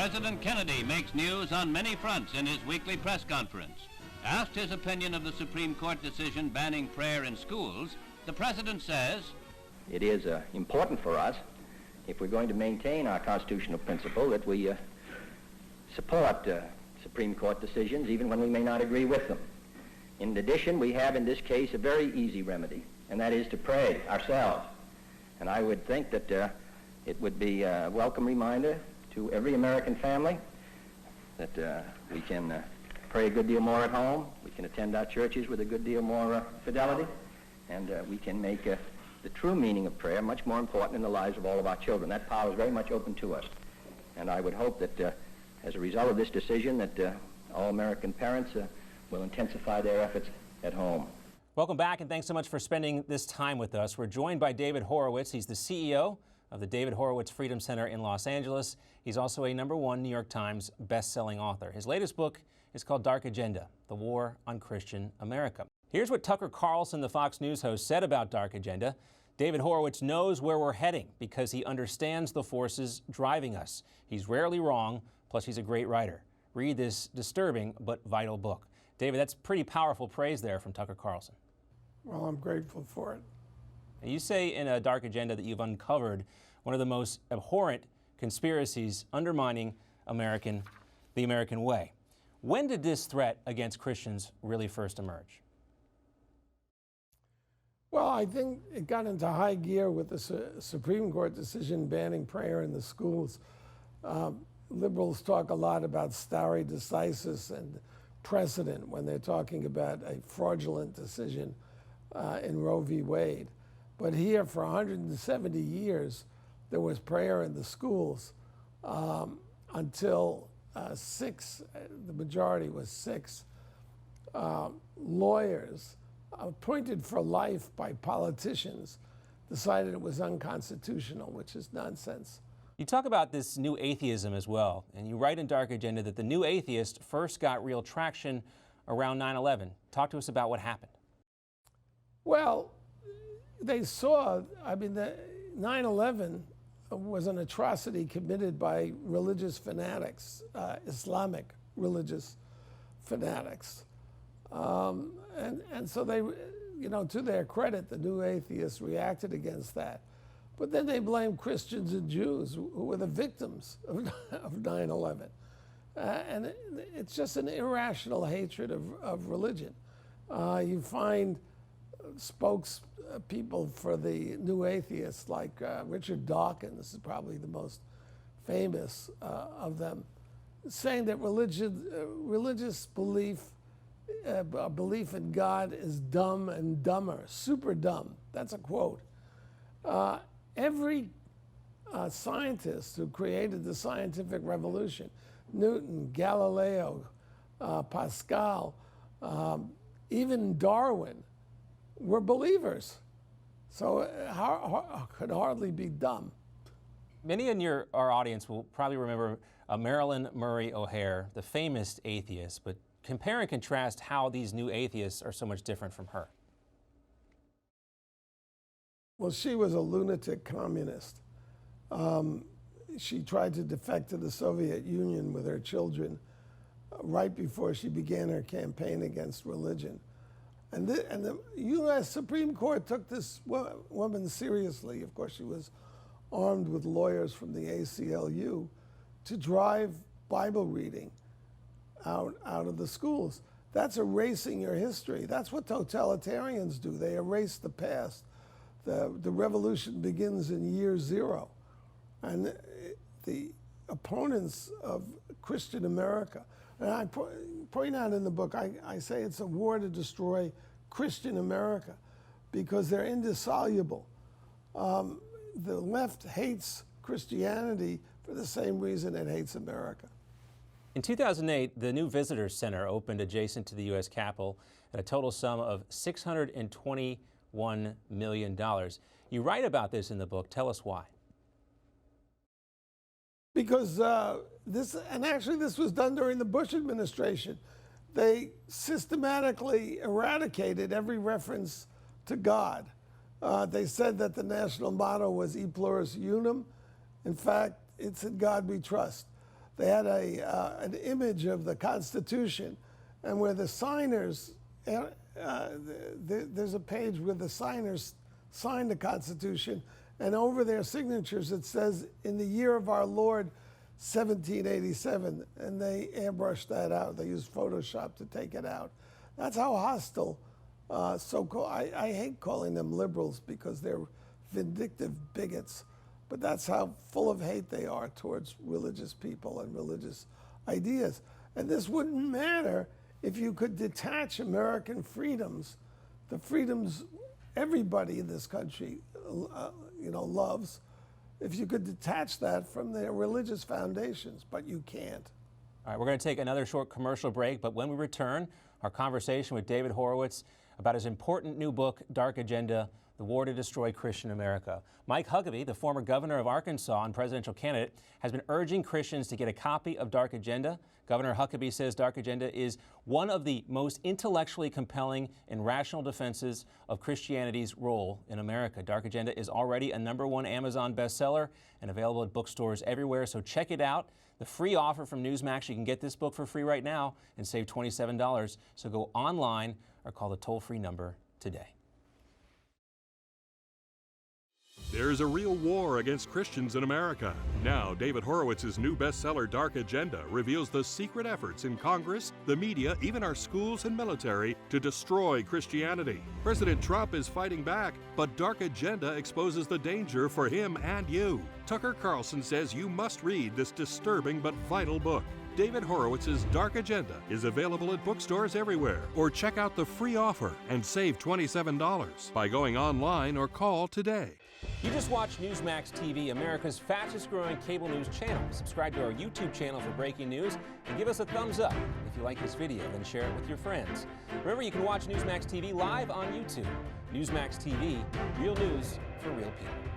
President Kennedy makes news on many fronts in his weekly press conference. Asked his opinion of the Supreme Court decision banning prayer in schools, the president says, "It is important for us, if we're going to maintain our constitutional principle, that we support Supreme Court decisions even when we may not agree with them. In addition, we have in this case a very easy remedy, and that is to pray ourselves. And I would think that it would be a welcome reminder to every American family that we can pray a good deal more at home, we can attend our churches with a good deal more fidelity, and we can make the true meaning of prayer much more important in the lives of all of our children. That power is very much open to us. And I would hope that as a result of this decision that all American parents will intensify their efforts at home." Welcome back, and thanks so much for spending this time with us. We're joined by David Horowitz. He's the CEO of the David Horowitz Freedom Center in Los Angeles. He's also a #1 New York Times best-selling author. His latest book is called Dark Agenda: The War on Christian America. Here's what Tucker Carlson, the Fox News host, said about Dark Agenda. David Horowitz knows where we're heading because he understands the forces driving us. He's rarely wrong, plus he's a great writer. Read this disturbing but vital book. David, that's pretty powerful praise there from Tucker Carlson. Well, I'm grateful for it. And you say in a Dark Agenda that you've uncovered one of the most abhorrent conspiracies undermining the American way. When did this threat against Christians really first emerge? Well, I think it got into high gear with the Supreme Court decision banning prayer in the schools. Liberals talk a lot about stare decisis and precedent when they're talking about a fraudulent decision in Roe v. Wade. But here, for 170 years, there was prayer in the schools until the majority was 6 lawyers appointed for life by politicians decided it was unconstitutional, which is nonsense. You talk about this new atheism as well, and you write in Dark Agenda that the new atheist first got real traction around 9/11. Talk to us about what happened. Well, they saw, the 9/11 was an atrocity committed by religious fanatics, Islamic religious fanatics. And so they, to their credit, the new atheists reacted against that. But then they blamed Christians and Jews who were the victims of 9/11. And it's just an irrational hatred of religion. You find spokespeople for the new atheists like Richard Dawkins is probably the most famous of them, saying that religious belief in God is dumb and dumber, super dumb. That's a quote. Every scientist who created the scientific revolution, Newton, Galileo, Pascal, even Darwin, were believers. So it could hardly be dumb. Many in our audience will probably remember Marilyn Murray O'Hare, the famous atheist, but compare and contrast how these new atheists are so much different from her. Well, she was a lunatic communist. She tried to defect to the Soviet Union with her children right before she began her campaign against religion. And the U.S. Supreme Court took this woman seriously. Of course, she was armed with lawyers from the ACLU to drive Bible reading out of the schools. That's erasing your history. That's what totalitarians do. They erase the past. The revolution begins in year 0. And the opponents of Christian America, and I point out in the book, I say it's a war to destroy Christian America because they're indissoluble. The left hates Christianity for the same reason it hates America. In 2008, the new Visitors Center opened adjacent to the U.S. Capitol at a total sum of $621 million. You write about this in the book. Tell us why. Because this was done during the Bush administration. They systematically eradicated every reference to God. They said that the national motto was E pluribus unum. In fact, it's in God we trust. they had an image of the Constitution, and where the signers, there's a page where the signers signed the Constitution, and over their signatures it says, "In the year of our Lord, 1787," and they airbrushed that out. They used Photoshop to take it out. That's how hostile, so-called, I hate calling them liberals because they're vindictive bigots, but that's how full of hate they are towards religious people and religious ideas. And this wouldn't matter if you could detach American freedoms, the freedoms everybody in this country loves, if you could detach that from their religious foundations, but you can't. All right, we're going to take another short commercial break, but when we return, our conversation with David Horowitz about his important new book, Dark Agenda, The War to Destroy Christian America. Mike Huckabee, the former governor of Arkansas and presidential candidate, has been urging Christians to get a copy of Dark Agenda. Governor Huckabee says Dark Agenda is one of the most intellectually compelling and rational defenses of Christianity's role in America. Dark Agenda is already a #1 Amazon bestseller and available at bookstores everywhere, so check it out. The free offer from Newsmax, you can get this book for free right now and save $27. So go online or call the toll-free number today. There's a real war against Christians in America. Now, David Horowitz's new bestseller, Dark Agenda, reveals the secret efforts in Congress, the media, even our schools and military to destroy Christianity. President Trump is fighting back, but Dark Agenda exposes the danger for him and you. Tucker Carlson says you must read this disturbing but vital book. David Horowitz's Dark Agenda is available at bookstores everywhere, or check out the free offer and save $27 by going online or call today. You just watched Newsmax TV, America's fastest growing cable news channel. Subscribe to our YouTube channel for breaking news and give us a thumbs up. If you like this video, then share it with your friends. Remember, you can watch Newsmax TV live on YouTube. Newsmax TV, real news for real people.